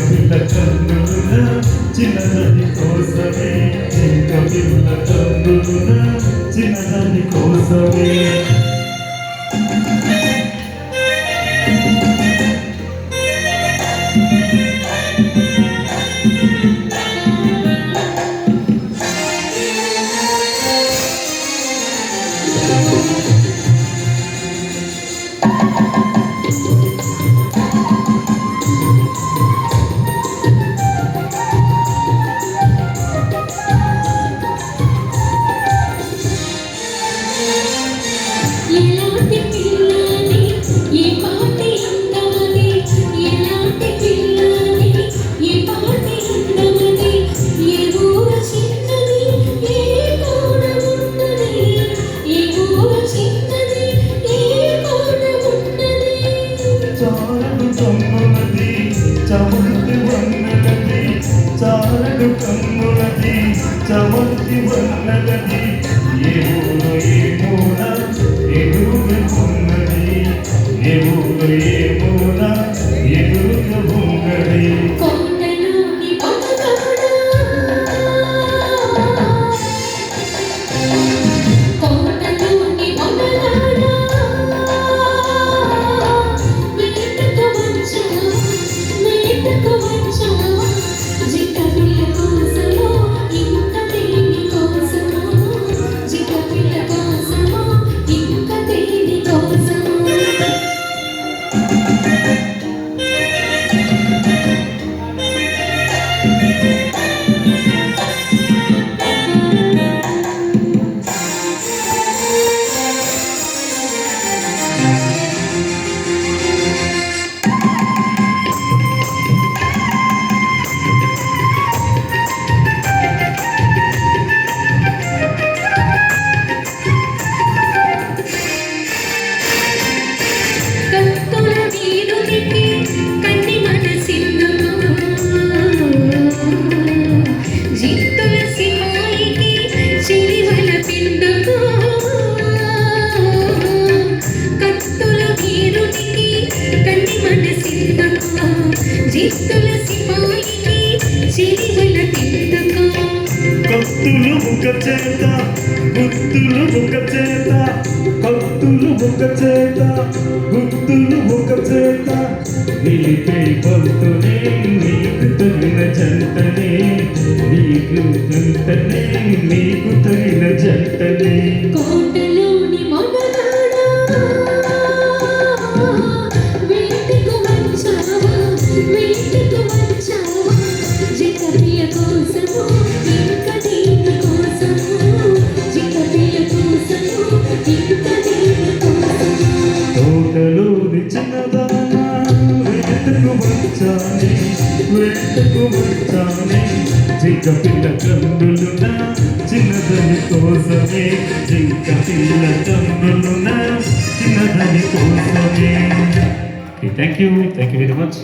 పిల్ల కన్నులున చిన్నదాని కోసమే జింక పిల్ల కన్నులున చిన్నదాని కోసమే చారడు కమ్ములది చమర్తి వన్నలది చారడు కమ్ములది చమర్తి వన్నలది ఏ ఊరు ఏ మూల ఎదురుగా ఉన్నది ఏ ఊరు ఏ మూల ఎదురుగా ఉన్నది కత్తులు ఒక చేత గుత్తులు ఒక చేత కత్తులు ఒక చేత గుత్తులు ఒక చేత నిలిపే బంతునే నీకు తగిన జంటనే నీకు జంటనే నీకు తగిన జంటనే కోటలోని మగనాడా వేటకు వచ్చావా వేటకు వచ్చావా జికపియ కోసము ఇంకా దీని కోసము జికపియ కోసము ఇంకా దీని కోసము తోటలోని చిన్నదానా వేటకు వచ్చానే జింక పిల్ల కన్నులున చిన్నదాని కోసమే జింక పిల్ల కన్నులున చిన్నదాని కోసమే. Thank you very much.